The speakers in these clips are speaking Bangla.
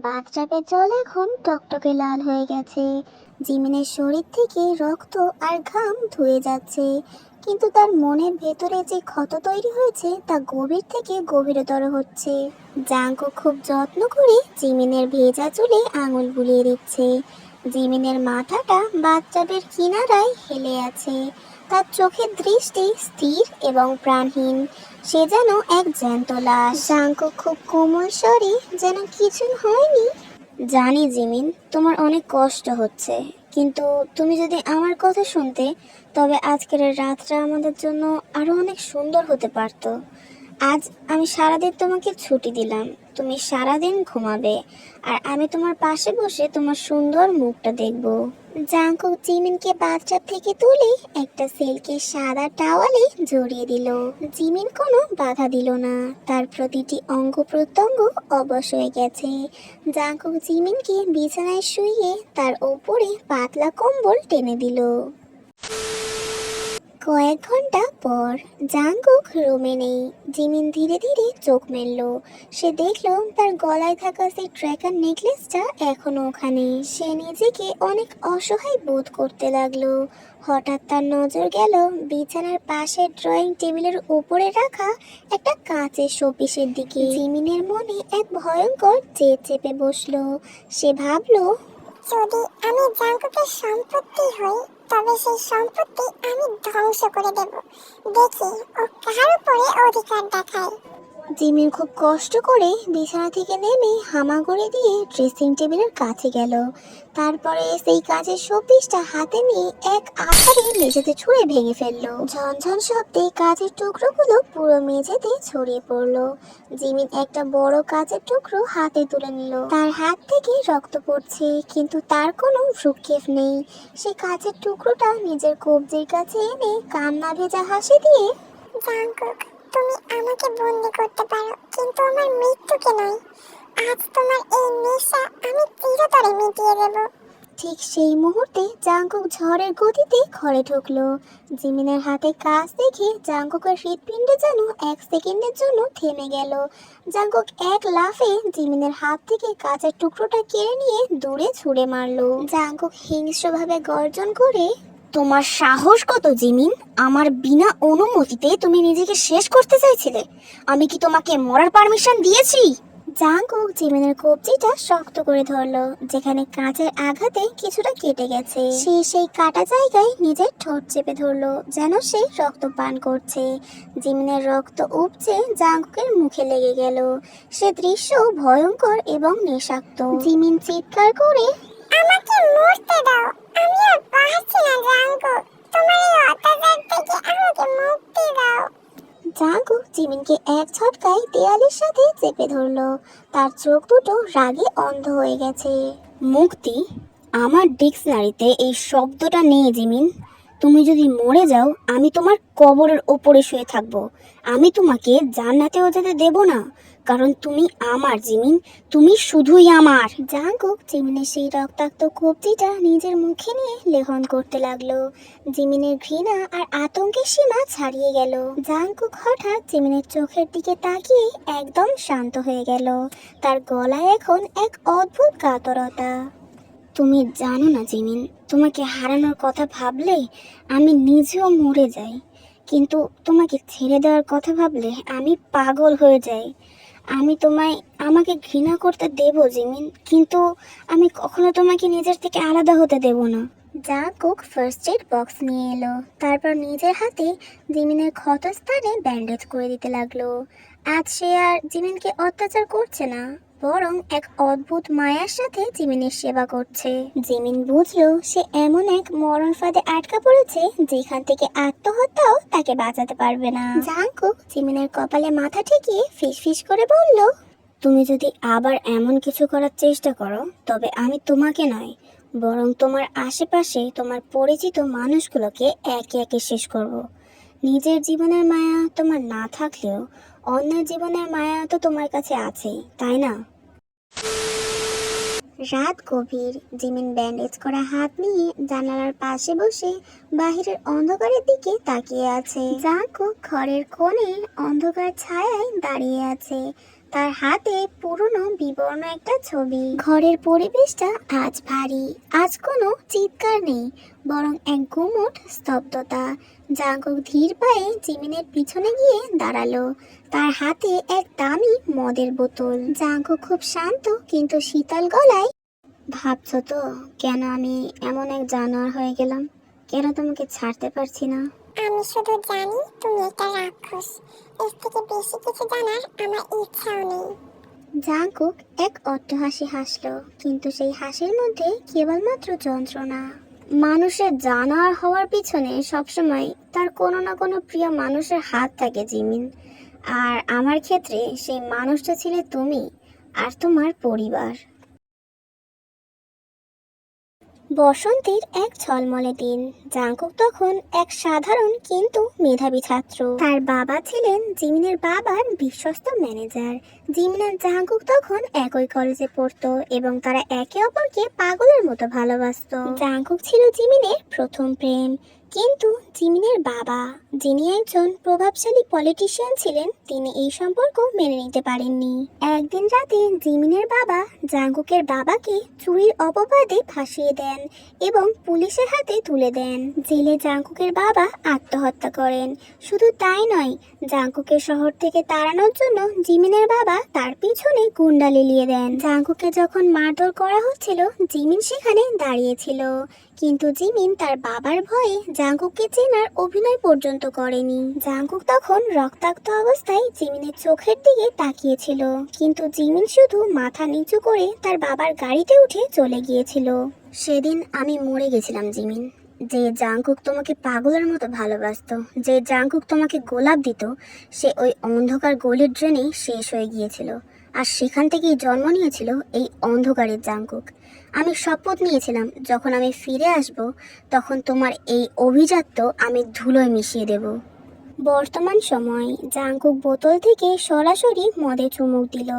বাথটাবের জল এখন টকটকে লাল হয়ে গেছে। জিমিনের শরীর থেকে রক্ত আর ঘাম ধুয়ে যাচ্ছে, কিন্তু তার মনের ভেতরে যে ক্ষত তৈরি হয়েছে তা গভীর থেকে গভীরতর হচ্ছে। জাঙ্কু খুব যত্ন করে জিমিনের ভেজা চুলে আঙুল বুলিয়ে দিচ্ছে। জিমিনের মাথাটা বাথটাবের কিনারায় হেলে আছে, তার চোখের দৃষ্টি স্থির এবং প্রাণহীন। সে যেন এক জ্যান্ত লাশ। জাঙ্কু খুব কোমল স্বরে, যেন কিছু হয়নি। জানি জিমিন, তোমার অনেক কষ্ট হচ্ছে, কিন্তু তুমি যদি আমার কথা শুনতে, তবে আজকের এই রাতটা আমাদের জন্য আরো অনেক সুন্দর হতে পারতো। আজ আমি সারাদিন তোমাকে ছুটি দিলাম, তুমি সারাদিন ঘুমাবে, আর আমি তোমার পাশে বসে তোমার সুন্দর মুখটা দেখব। জাঙ্কুক জিমিনকে বাথটাব থেকে তুলে একটা সিল্কের সাদা টাওয়ালে জড়িয়ে দিল। জিমিন কোনো বাধা দিল না, তার প্রতিটি অঙ্গ প্রত্যঙ্গ অবশ হয়ে গেছে। জাঙ্কুক জিমিনকে বিছানায় শুইয়ে তার ওপরে পাতলা কম্বল টেনে দিল। কয়েক ঘন্টা পর জাঙ্কুক রুমে নেই। জিমিন ধীরে ধীরে চোখ মেলল। সে দেখল তার গলায় থাকা সেই ট্র্যাকার নেকলেসটা এখনো ওখানে। সে নিজেকে অনেক অসহায় বোধ করতে লাগলো। হঠাৎ তার নজর গেল বিছানার পাশের ড্রয়িং টেবিলের উপরে রাখা একটা কাঁচের শোপিসের দিকে। জিমিনের মনে এক ভয়ঙ্কর জেদ চেপে বসলো। সে ভাবলো, যদি আমি জাঙ্কুকের সম্পত্তি হই, তবে সেই সম্পত্তি আমি ধ্বংস করে দেব। দেখি ও কার উপরে অধিকার দেখায়। জিমিন খুব কষ্ট করে বিছানা থেকে নেমে হামাগুড়ি দিয়ে ড্রেসিং টেবিলের কাছে গেল। তারপরে সেই কাঁচের শোপিসটা হাতে নিয়ে এক আছাড়ে মেঝেতে ছুঁড়ে ভেঙে ফেললো। ঝনঝন শব্দে কাঁচের টুকরোগুলো পুরো মেঝেতে ছড়িয়ে পড়লো। জিমিন একটা বড় কাঁচের টুকরো হাতে তুলে নিল। তার হাত থেকে রক্ত পড়ছে, কিন্তু তার কোনো ভ্রুক্ষেপ নেই। সে কাঁচের টুকরোটা নিজের কবজির কাছে এনে কান্না ভেজা হাসি দিয়ে, জাঙ্কুক, তুমি আমাকে বন্দি করতে পারো, কিন্তু আমার মৃত্যুকে নয়। আজ তোমার এই নেশা আমি চিরতরে মিটিয়ে দেব। ঠিক সেই মুহূর্তে জাঙ্কুক ঝড়ের গতিতে ঘরে ঢুকলো। জিমিনের হাতে কাজ দেখে জাঙ্কুকের হৃৎপিণ্ড যেন এক সেকেন্ডের জন্য থেমে গেল। জাঙ্কুক এক লাফে জিমিনের হাত থেকে কাঁচের টুকরোটা কেড়ে নিয়ে দূরে ছুঁড়ে মারলো। জাঙ্কুক হিংস্রভাবে গর্জন করে, তোমার সাহস কত জিমিন? আমার বিনা অনুমতিতে তুমি নিজেকে শেষ করতে চাইছিলে? আমি কি তোমাকে মরার পারমিশন দিয়েছি? জাঙ্কুক জিমিনের কবজিটা শক্ত করে ধরলো, যেখানে কাঁচের আঘাতে কিছুটা কেটে গেছে। সে সেই কাটা জায়গায় নিজের ঠোঁট চেপে ধরলো, যেন সে রক্ত পান করছে। জিমিনের রক্ত উপচে জাঙ্কুকের মুখে লেগে গেল। সে দৃশ্য ভয়ঙ্কর এবং নেশাক্ত। জিমিন চিৎকার করে, আমাকে মরতে দাও, আমি আর পারছি না জাঙ্কুক। তোমার এই অত্যাচার থেকে আমাকে মুক্তি দাও। জাঙ্কুক জিমিনকে এক ঝটকায় দেয়ালের সাথে চেপে ধরলো। তার চোখ দুটো রাগে অন্ধ হয়ে গেছে। মুক্তি? আমার ডিকশনারিতে এই শব্দটা নেই জিমিন। তুমি যদি মরে যাও, আমি তোমার কবরের ওপরে শুয়ে থাকবো। আমি তোমাকে জান্নাতেও যেতে দেব না, কারণ তুমি আমার জিমিন, তুমি শুধুই আমার। জাঙ্কুক জিমিনের সেই রক্তাক্ত কবজিটা নিজের মুখে নিয়ে লেহন করতে লাগলো। জিমিনের ঘৃণা আর আতঙ্কের সীমা ছাড়িয়ে গেল। জাঙ্কুক হঠাৎ জিমিনের চোখের দিকে তাকিয়ে একদম শান্ত হয়ে গেল। তার গলায় এখন এক অদ্ভুত কাতরতা। তুমি জানো না জিমিন, তোমাকে হারানোর কথা ভাবলে আমি নিজেও মরে যাই, কিন্তু তোমাকে ছেড়ে দেওয়ার কথা ভাবলে আমি পাগল হয়ে যাই। আমি আমাকে ঘৃণা করতে দেব জিমিন, কিন্তু আমি কখনো তোমাকে নিজের থেকে আলাদা হতে দেব না। জাঙ্কুক ফার্স্ট এড বক্স নিয়ে এলো। তারপর নিজের হাতে জিমিনের ক্ষতস্থানে ব্যান্ডেজ করে দিতে লাগলো। আজ সে আর জিমিনকে অত্যাচার করছে না, বরং এক অদ্ভুত মায়ার সাথে জিমিনের সেবা করছে। জিমিন বুঝলো সে এমন এক মরণ ফাঁদে আটকা পড়েছে, যেখান থেকে আত্মহত্যাও তাকে বাঁচাতে পারবে না। জাঙ্কুক জিমিনের কপালে মাথা ঠেকিয়ে ফিসফিস করে বলল, তুমি যদি আবার এমন কিছু করার চেষ্টা করো, তবে আমি তোমাকে নয়, বরং তোমার আশেপাশে তোমার পরিচিত মানুষগুলোকে একে একে শেষ করব। নিজের জীবনের মায়া তোমার না থাকলেও অন্যের জীবনের মায়া তো তোমার কাছে আছেই, তাই না? রাত গভীর। জিমিন ব্যান্ডেজ করা হাত নিয়ে জানালার পাশে বসে বাহিরের অন্ধকারের দিকে তাকিয়ে আছে। জাঙ্কুক ঘরের কোণে অন্ধকার ছায়ায় দাঁড়িয়ে আছে। তার হাতে পুরনো বিবর্ণ একটা ছবি। ঘরের পরিবেশটা আজ ভারী। আজ কোনো চিৎকার নেই, বরং এক গুমোট স্তব্ধতা। জাঙ্কুক ধীর পায়ে জিমিনের পিছনে গিয়ে দাঁড়ালো। তার হাতে এক দামি মদের বোতল। জাঙ্কুক খুব শান্ত কিন্তু শীতল গলায়, ভাবছো তো কেন আমি এমন এক জানোয়ার হয়ে গেলাম? কেন তোমাকে ছাড়তে পারছি না? আমি শুধু জানি তুমি একটা রাক্ষস। এর থেকে বেশি কিছু জানার আমার ইচ্ছাও নেই। জাঙ্কুক এক অট্টহাসি হাসলো, কিন্তু সেই হাসির মধ্যে কেবলমাত্র যন্ত্রণা। মানুষের জানোয়ার হওয়ার পিছনে সবসময় তার কোনো না কোনো প্রিয় মানুষের হাত থাকে জিমিন। আর আমার ক্ষেত্রে সেই মানুষটা ছিলে তুমি আর তোমার পরিবার। বসন্তের এক ঝলমলে দিন। জাঙ্কুক তখন এক সাধারণ কিন্তু মেধাবী ছাত্র। তার বাবা ছিলেন জিমিনের বাবার বিশ্বস্ত ম্যানেজার। জিমিন আর জাঙ্কুক তখন একই কলেজে পড়তো এবং তারা একে অপরকে পাগলের মতো ভালোবাসতো। জাঙ্কুক ছিল জিমিনের প্রথম প্রেম, কিন্তু জিমিনের বাবা, যিনি একজন প্রভাবশালী পলিটিশিয়ান ছিলেন, তিনি এই সম্পর্ক মেনে নিতে পারেননি। একদিন রাতে জিমিনের বাবা জাঙ্কুকের বাবাকে চুরির অপবাদে ফাঁসিয়ে দেন এবং পুলিশের হাতে তুলে দেন। জেলে জাঙ্কুকের বাবা আত্মহত্যা করেন। শুধু তাই নয়, জাঙ্কুকে শহর থেকে তাড়ানোর জন্য জিমিনের বাবা তার পিছনে গুন্ডা লেলিয়ে দেন। জাঙ্কুকে যখন মারধর করা হচ্ছিল, জিমিন সেখানে দাঁড়িয়েছিল, কিন্তু জিমিন তার বাবার ভয়ে জাঙ্কুককে চেনার অভিনয় পর্যন্ত করেনি। জাঙ্কুক তখন রক্তাক্ত অবস্থায় জিমিনের চোখের দিকে তাকিয়েছিল, কিন্তু জিমিন শুধু মাথা নিচু করে তার বাবার গাড়িতে উঠে চলে গিয়েছিল। সেদিন আমি মরে গেছিলাম জিমিন। যে জাঙ্কুক তোমাকে পাগলের মতো ভালোবাসতো, যে জাঙ্কুক তোমাকে গোলাপ দিত, সে ওই অন্ধকার গলির ড্রেনেই শেষ হয়ে গিয়েছিল। আর সেখান থেকেই জন্ম নিয়েছিল এই অন্ধকারের জাঙ্কুক। আমি শপথ নিয়েছিলাম যখন আমি ফিরে আসব, তখন তোমার এই অভিজাত্য আমি ধুলোয় মিশিয়ে দেব। বর্তমান সময়। জাঙ্কুক বোতল থেকে সরাসরি মদে চুমুক দিল,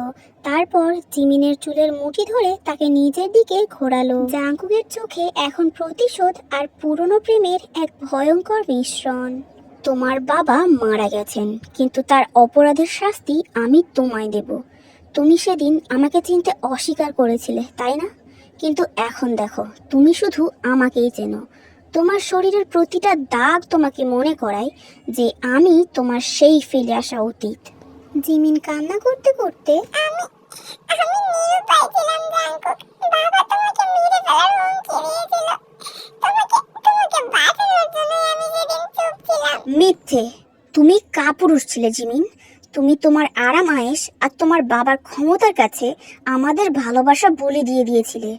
তারপর জিমিনের চুলের মুঠি ধরে তাকে নিজের দিকে ঘোরালো। জাঙ্কুকের চোখে এখন প্রতিশোধ আর পুরনো প্রেমের এক ভয়ঙ্কর মিশ্রণ। তোমার বাবা মারা গেছেন, কিন্তু তার অপরাধের শাস্তি আমি তোমায় দেব। তুমি সেদিন আমাকে চিনতে অস্বীকার করেছিলে, তাই না? কিন্তু এখন দেখো, তুমি শুধু আমাকেই চেনো। তোমার শরীরের প্রতিটা দাগ তোমাকে মনে করায় যে আমি তোমার সেই ফেলে আসা অতীত। জিমিন কান্না করতে করতে, আমি আমি নিরুপায় ছিলাম জাঙ্কুক। বাবা তোমাকে মেরে ফেলার হুমকি দিয়েছিল। তোমাকে বাঁচানোর জন্য আমি সেদিন চুপ ছিলাম। মিথ্যে! তুমি কাপুরুষ ছিলে জিমিন। তুমি তোমার আরাম আয়েশ আর তোমার বাবার ক্ষমতার কাছে আমাদের ভালোবাসা বলে দিয়েছিলে।